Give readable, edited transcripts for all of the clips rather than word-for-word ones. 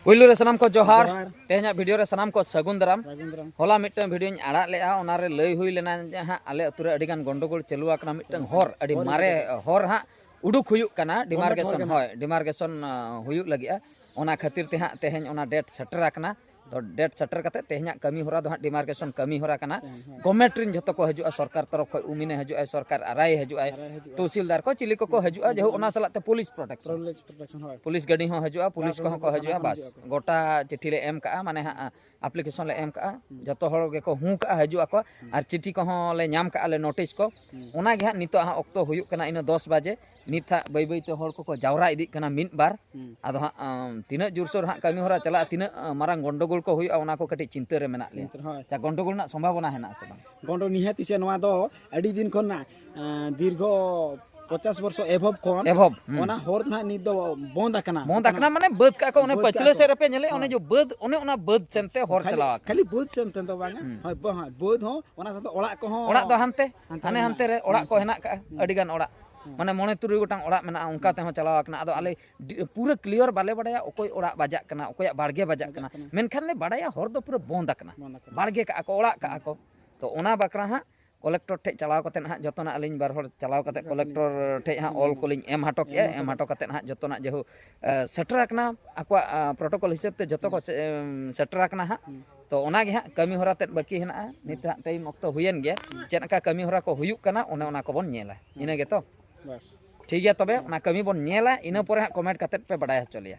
पुलू रे सनाम को जोहार तेहना वीडियो रे सनाम को सगुन दाराम होला मिटन वीडियो आड़ा लेआ ओनारे लई हुई लेना हाँ आले अतुरे अडिगान गंडगोल चलू आकना मिटन हर अडी मारे हर हाँ उडुक हुयुक कना डिमार्गेशन होय डिमार्गेशन हुयुक लगिया ओना खातिर ते हाँ तेहन ओना डेट सेटर आकना तो डेट सेटर कते तेहना कमी होरा दो हाँ डिमार्गेशन कमी होरा कना गवर्नमेंट रिन जतो को हजुआ सरकार तरफ खय उमिने हजुआ सरकार आराय हजुआ तहसीलदार को चिली को हजुआ जेहु ओना सलाते पुलिस प्रोटेक्शन होय पुलिस गाड़ी हो हजुआ पुलिस को हजुआ बस गोटा चिट्ठी ले एम का माने हाँ एप्लीकेशन ले एम का जतो हर गे को हूँ का हजुआ को आर चिट्ठी को ले नाम का ले नोटिस को ओना गे हाँ नितो हाँ ऑक्तो हुयुक कना इन 10 बजे नित हाँ बै बैते हर को जावरा इदी कना मिन बार आदो हाँ तीना जोरसोर हाँ कमी होरा चला तीना मारांग गंडगोल को हुयुआ ओना को कटी चिंता रे मेना ले चा गंडगोल ना संभावना हेना से बांग गंडो निहाती से नवा दो अडी दिन खन ना दीर्घ 50 वर्ष एभव कोन एभव ओना होर ना नि दो बंद आकना माने बद का को ओने पछले से रपे नेले ओने जो बद ओने बद सेनते होर चला खाली बद सेनते तो बांगा हां बद हो ओना साथ ओड़ा को हो ओड़ा दो हानते रे ओड़ा को हेना का अडी गान ओड़ा माने मोने तुरुई गोटांग ओड़ा मेना उनका ते हो चलाव आकना आदो आले पूरा क्लियर बाले बडाया ओकोय ओड़ा बाजा कना ओकोय बाड़गे बाजा कना मेनखान ले बडाया होर दो पूरा बंद आकना बाड़गे का को ओड़ा का को तो ओना बकरा हां कलेक्टर ठे चलाव कते ना जतना अलिन बार हर चलाव कते कलेक्टर ठे हाँ ऑल कोलिन एम हाटो के एम हाटो कते ना जतना जेहु सेटर आकना आकवा प्रोटोकॉल हिसाब ते जतो को सेटर आकना हाँ तो ओना गे हाँ कमी होरा ते बाकी हेना नित टाइम ऑक्तो हुयन गया चेनका कमी होरा को हुयुक कना ओने ओना को बन नेला इना गे तो बस ठीक है तबे ओना कमी बन नेला इना परे हाँ कमेंट कते पे बडाय चलिया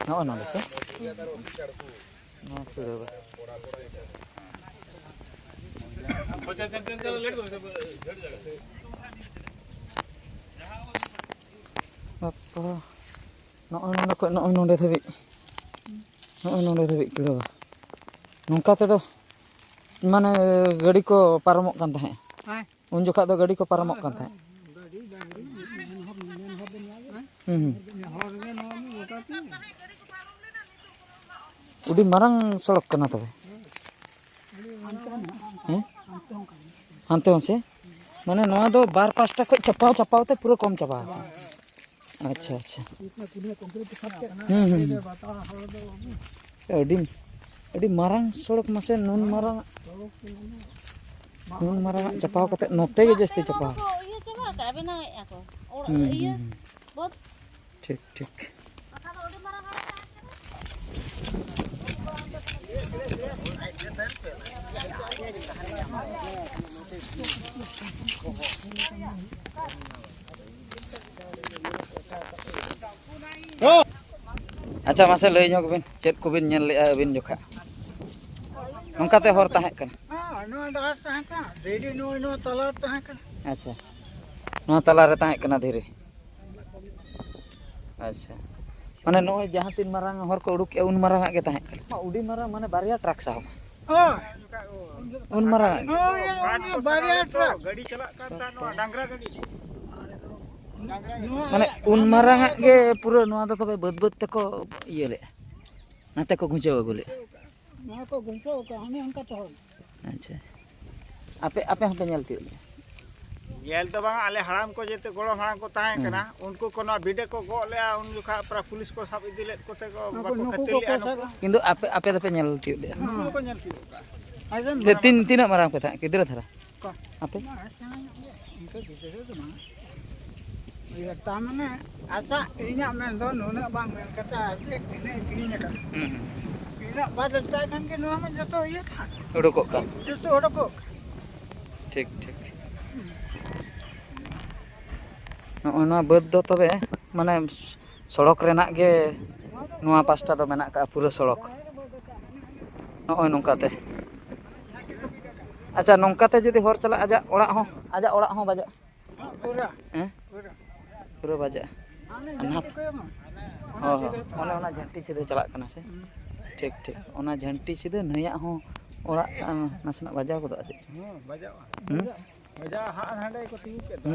No, no, eso. No, pero. Apa? No, nonde thabi. No, nonde thabi kilo. Nungka te do. माने गाड़ी को पारमोक कान थाहे उन जोखा दो गाड़ी को पारमोक कान थाहे उडी मारंग सड़क कना तबे हानते होसे माने नवा दो बार पास्टा खय चपाव ते पूरा कम चबा अच्छा अच्छा अडी मारंग सड़क मासे नून मारंग चपाव कते नोते गे जस्ती चपाव ठीक ठीक अच्छा मासे लई जोक बिन चेत को बिन नेल ले बिन जोखा नंकाते हर ताहे कन अच्छा नो तला रे ताहे कना धीरे अच्छा माने नो जहां तीन मारंग हर को उडुक उन मारंग के ताहे कन उडी मारंग माने बारिया ट्रक साहब उन मारंग बारिया ट्रक गाड़ी चला करता नो डांगरा गाड़ी माने उन मारंग के पूरा नो दा तबे बद बद तको इये ले नाते को गुंचाव गुले ना को गुंचाव का हने अंका तो अच्छा आपे आपे हम पे नेलती येल तो बांग आले हराम को जेते गोड़ो हराम को ताहे कना उनको कोनो भिडे को गो ले उन जोखा पूरा पुलिस को सब इदिले कोते को बाको खतिले किंतु आपे आपे तो पे नेलती ले को नेलती का तीन मारंग पे था किदरा थारा आपे इनका भिडे तो मा ये तामने आसा इना में दो नुने बांग में कता एक ने किने का इना बाद ताकन के नुवा में जतो ये था उडको का जतो उडको ठीक ठीक ओना बद दो तबे माने सड़क रेना गे नुवा पास्टा दो मेना का पूरा सड़क नोय नोंकाते अच्छा नोंकाते जदी हर चला आजा ओड़ा हो बाजा पूरा पूरा बाजा अनाथ हो ओने ओना झंटी सीधे चला कना से ठीक ठीक ओना झंटी सीधे नया हो ओड़ा नासना बाजा को दो से बाजा ᱵᱟᱡᱟ ᱦᱟᱜ ᱦᱟᱸᱰᱮ ᱠᱚ ᱛᱤᱸᱜᱩ ᱠᱮᱫ ᱫᱚ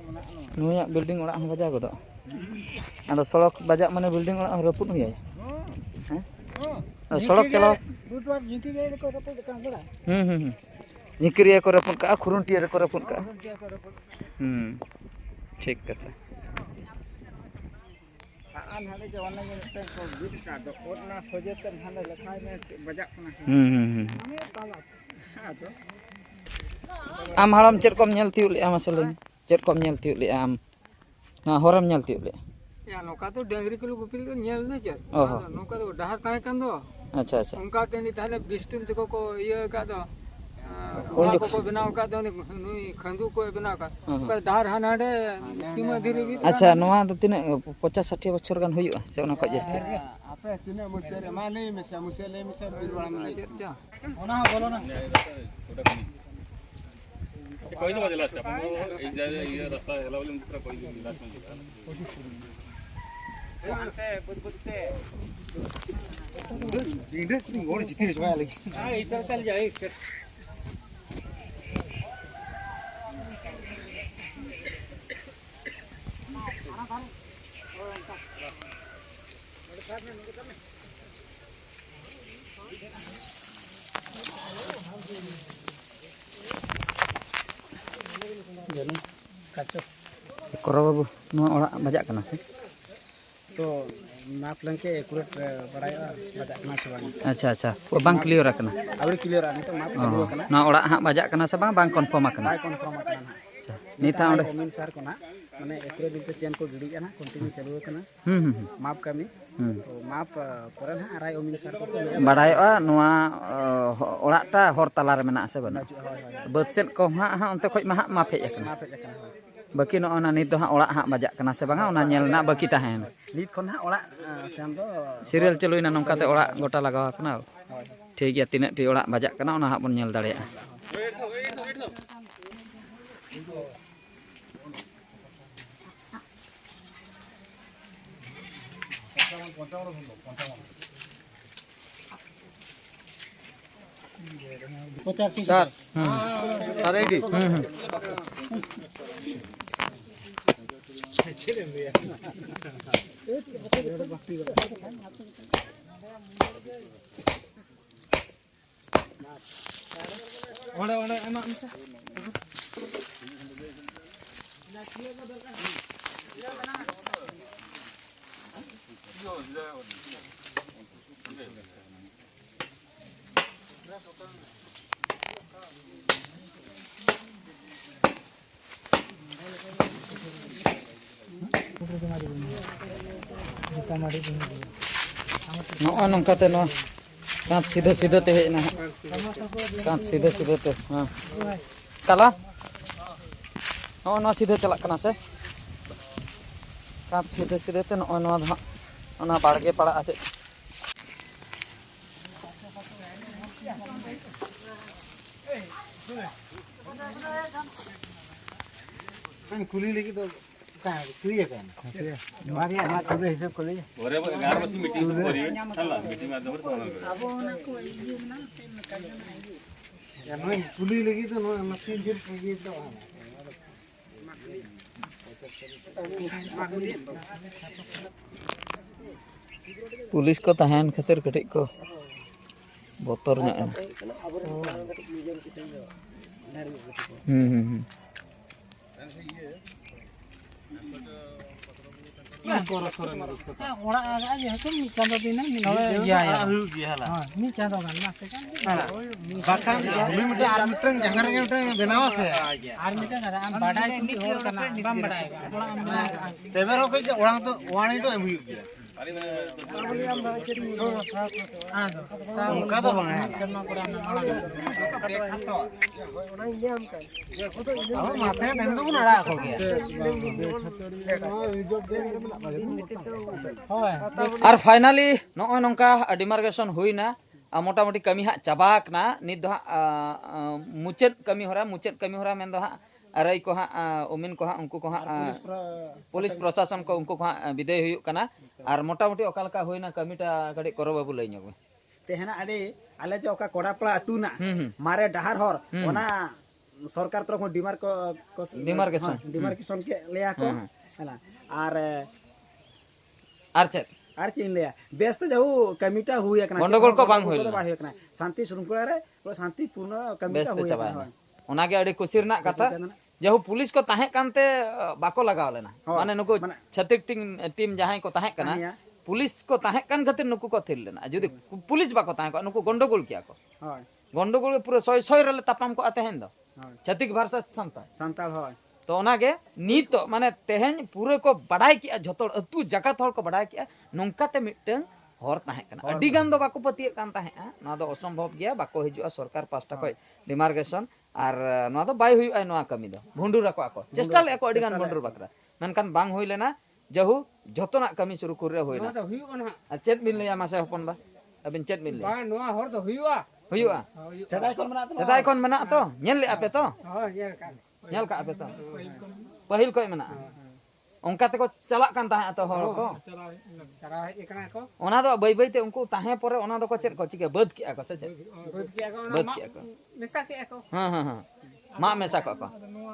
ᱢᱮᱱᱟᱜ ᱱᱚᱣᱟ ᱱᱩᱭᱟᱜ ᱵᱤᱞᱰᱤᱝ ᱚᱲᱟᱜ ᱦᱚᱸ ᱵᱟᱡᱟᱣ ᱜᱚᱫᱚᱜ ᱟᱫᱚ ᱥᱚᱲᱚᱠ ᱵᱟᱡᱟᱜ ᱢᱟᱱᱮ ᱵᱤᱞᱰᱤᱝ ᱚᱲᱟᱜ ᱦᱚᱸ ᱨᱟᱹᱯᱩᱫ ᱦᱩᱭᱟᱭ ᱥᱚᱲᱚक ᱪᱟᱞᱟᱣ झिंकिरिया को रपुन का खुरुंटिया को रपुन का ठीक कथा आन हाडे जवाना के मिटन को बीट का दो ओतना सोजे तन हाडे लखाय में बजाक कना आम हाड़म चेद कोम नेल तिउ ले आम असले चेद कोम नेल तिउ ले आम ना होरम नेल तिउ ले या नोका तो डंगरी को गुपिल को नेल ने चेद नोका तो डहार ताहे कान दो अच्छा अच्छा उनका तेनी ताले बिस्टुन तको को इया का दो कोन को बनाव का दो नुई खंदू को बनाव का उनका डहार हानाडे सीमा धीरे भी अच्छा नोआ तो तिने 50 60 बछर गान हुयुआ से ओना को जस्ती आपे तिने मुसेरे माले में से मुसेले में से बिरवाड़ा में चर्चा ओना बोलो ना कोई तो बजला से अपन एक जगह ये रास्ता हला वाले दूसरा कोई लास्ट में से बुदबुदते दींडे किंग गोड़ जिते जोया लगी हां इधर चल जाए करो बाबू नो ओड़ा बजाक कना तो माप लंके एक्यूरेट बड़ाय बजाक कना से बांग अच्छा अच्छा वो बांग क्लियर कना अबरे क्लियर आनी तो माप चालू कना ना ओड़ा हां बजाक कना से बांग कन्फर्म कना बाय कन्फर्म कना अच्छा नीता ओंडे कमिन सर कोना माने एक्यूरेट दिन से चेन को गिड़ी कना कंटिन्यू चालू कना माप कमी तो माप करे ना राय ओमिन सर को बड़ायोआ नोआ ओड़ाटा हर तला रे मेना से बना बद सेट को हां ओंते खoj मा मा फेज कना बाकी नो ओना नित हां ओड़ा हां बजाक कना से बांगा ओना नेल ना बाकी ताहेन नीत खन हां ओड़ा सेम दो सीरियल चलुइना नोंकाते ओड़ा गोटा लगाव कना ठीक गया तिना टी ओड़ा बजाक कना ओना हां बन नेल दाड़िया सर सर रेडी ओड़े ओड़े एमा नो नोंकाते नो कांच सीधे सीधे ते हेजना कांच सीधे सीधे ते हां काला नो नो सीधे चला कना से कांच सीधे सीधे ते नो नो हां ओना बाड़गे पड़ा आचे कुली लेके तो का क्लियर करना मारिया ना तबे हिसाब कर ले ओरे 11 बजे मीटिंग शुरू करी चला मीटिंग में दबर तो अब ना कोई ये ना या नो कुली लेके तो नो मशीन जिल ये तो पुलिस को तहन खातिर कटिक को बोतर ना ओड़ा आगा जे तो मी चांदो दिन नळे या या हुई गया हला हां मी चांदो गान ना से कान बाकान भूमि में आर मिटन जंगल के मिटन बनावा से आर मिटन आम बाडाय तुनी होर कना बम बाडाय तेबेरो के ओड़ा तो वाणी तो हुई गया उनका तो बना है अब माथे टाइम तो नड़ा हो गया और फाइनली नो नोंका डिमार्केशन हुईना मोटा मोटी कमी हा चाबाकना नित दो मुचेद कमी होरा मेन दो हा अरई को हा उमिन को हा उनको को हा पुलिस प्रशासन को उनको को हा विदाय हुयुक कना और मोटा मोटी ओकालका हुईना कमीटा कड़ी करो बाबू लई ᱧᱚᱜ तेहना अडे आले जो ओका कोड़ापड़ा अतुना मारे डहार हर ओना सरकार तरफ डिमार्केशन के लेया को हला आर चेक आर चिन लेया बेस तो जाऊ कमिटा हुई एकना गंडगोल को बांग हुई बाही एकना शांति श्रृंखला रे शांति पूर्ण कमिटा हुई चाबा ओनागे अड़ी कुसी रना कथा जहु पुलिस को ताहे कानते बाको लगाव लेना माने नुको छतिक टीम जहां को ताहे कना पुलिस को ताहे कान खातिर नुको को थिर लेना जदि पुलिस बाको ताहे को नुको गंडगोल किया को गंडगोल पूरा सोय सोय रले तापाम को आते हैं दो छतिक भाषा संताल होय तो ओनागे नीत माने तेहेन पूरे को बड़ाई किया झोतो अतु जगत हर को बड़ाई किया नोंकाते मिटन हर ताहे कना अडी गान दो बाको पतिये कान ताहे ना दो असंभव गया बाको हिजुआ सरकार पास्टा को डिमार्केशन और ना दो बाय हुई नोआ कमी दो भुंडुर रको आको चेष्टा ले को अडी गान भुंडुर बकरा मेनकान बांग हुई लेना जहु जतोना कमी शुरू कर रे होइना तो हुयुना चेत बिन लेया मासे हपन बा अबिन चेत बिन ले बा नोआ हर तो हुयुआ सेदाय कोन मना तो नेल ले आपे तो नेल का आपे तो पहिल कोई मना उनका ते को चला कान ताहे तो हर को चला एकना को ओना दो बई बई ते उनको ताहे परे ओना दो को चेत को चिके बद किया को से बद किया को मिसा किया को हां मा मेसा को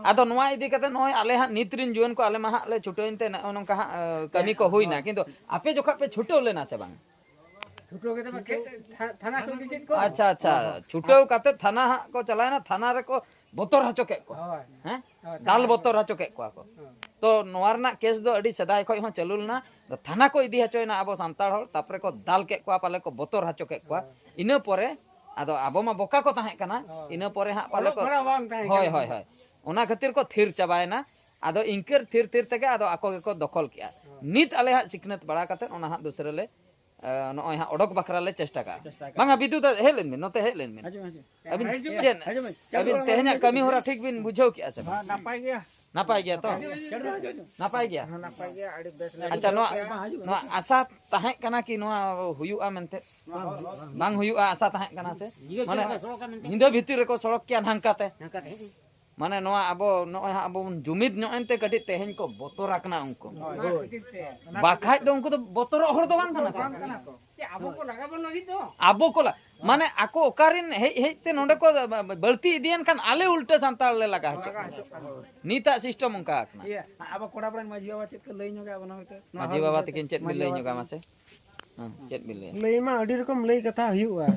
आदो नोआ इदी कते नोय आले हा नित्रिन जुवन को आले महा ले छुटोइनते नोंका कमी को होइना किंतु आपे जोखा पे छुटो लेना से बांग छुटो के थाना को चेत को अच्छा अच्छा छुटो कते थाना को चलाय ना थाना रे को बोतर हचो के को हैं दाल बोतर हचो के को तो नोवारना केस दो अडी सदाय खय हो चलुलना थाना को इदी हचोयना आबो सांताळ हर तापरे को दाल के को पाले को बोतर हचो के को इना परे आदो आबो मा बोका को ताहे कना इना परे हा पाले को होय होय होय ओना खातिर को थिर चाबायना आदो इंकर थिर थिर तके आदो आको को दखल किया नित आले हा सिकनत बड़ा कते ओना हा दूसरे ले नोय हा ओडक बखरा ले चेष्टा का बांगा बिदु तो हेलेन में नोते हेलेन में अबिन चेन अबिन तेहना कमी होरा ठीक बिन बुझो किया से नापाय गया तो नापाय गया अच्छा नो आशा ताहे कना कि नो हुयुआ मेनते बांग हुयुआ आशा ताहे कना से माने हिंदो भीतर को सड़क किया हंकाते माने नो आबो नो आबो जुमिद न्योएनते कटी तेहेन को बोतर रखना उनको बाखाय दो उनको तो बोतर हर दो बांग कना आबो को लगाबो लगी तो आबो को माने आको ओकारिन हेते नोंडे को बळती इदियन खान आले उल्टे सांताळ ले लगा नीता सिस्टम उनका आकना आबो कोडा पड़न माजी बाबा चेत को लई न्योगा बना होते माजी बाबा तकिन चेत मिल लई न्योगा मासे चेत मिल लई मा अडी रकम लई कथा हुयुआ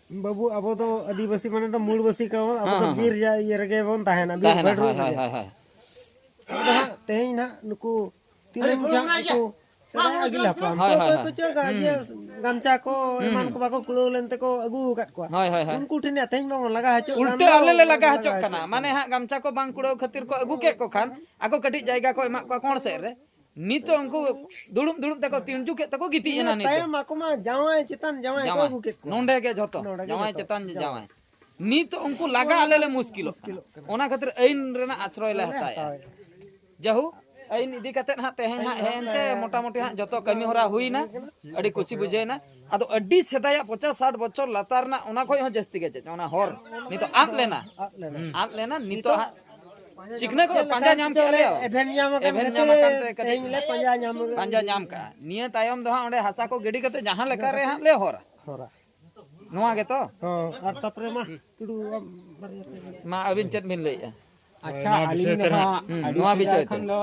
बाबू अब तो आदिवासी माने तो मूलवासी का अब तो बीर जा ये रगे बोन ताहेना बीर बड़ तेही ना नुकु तीन जाम को सदा अगिल हपलाम को चगा ये गमचा को मान को बाको कुलो लेनते को अगु काट को उनको ठिने तेही मा लगा हचो उल्टे आले ले लगा हचो कना माने हा गमचा को बांग कुड़ो खातिर को अगु के को खान आको कटी जायगा को एमा को कोन से रे नीतो उनको दुड़ुम दुड़ुम तको तिनजु के तको गिती एना नीतो ताय माको मा जावाय चितन जावाय को अगु के नोंडे के झोतो जावाय चितन जावाय नीतो उनको लगा आले ले मुश्किलो ओना खातिर ऐन रेना आश्रय ले हताया जहु ऐन इदी कते हा तेहेन हा हेनते मोटा मोटी हा जतो कमी होरा हुईना अडी कुसी बुझेना आदो अडी सेदाया 50-60 बछर लतारना ओना कोई हो जस्ती के ओना होर नीतो आत लेना नीतो हा चिकना को पंजा नाम के ले एभेन नाम के तेही ले पंजा नाम का निया तायम दो हा ओंडे हासा को गिडी कते जहां लेका रे हा ले होरा नोआ के तो और तपरे मा तुडू मा अबिन चेत बिन ले अच्छा आलिन नोआ बिचय खन दो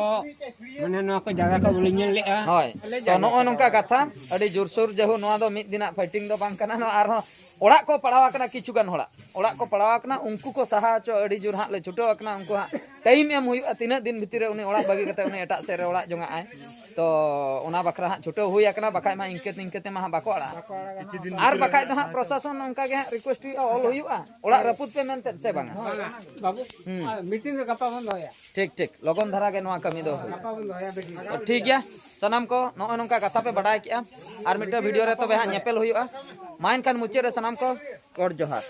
माने नोआ को जगह को बुलिញले होय तो नो नोंका कथा अडी जोरसोर जहु नोआ दो मिद दिना फाइटिंग दो बांग कना नो आरो ओड़ा को पड़ावा कना किछु गान होड़ा ओड़ा को पड़ावा कना उनको को सहा चो अडी जोर हा ले छुटो कना उनको हा टाइम एम हुई तीना दिन भीतर उनी ओड़ा बागी कते उनी एटा से रे ओड़ा जोंगा आय तो ओना बकरा हा छुटो हुई कना बकाय मा इंकेते मा बाको ओड़ा आर बकाय दो हा प्रशासन उनका के रिक्वेस्ट हुई ऑल हुईआ ओड़ा रपुत पे मेनते से बांगा बाबू मीटिंग गपा बंद होया ठीक लगन धारा के नोआ कमी दो गपा बंद होया बेटी ठीक गया सनम को नो नोंका कथा पे बडाय किया आर मिटा वीडियो रे तो बे हा नेपेल हुईआ माइन कान मुचे रे सनम को कोड जोहार।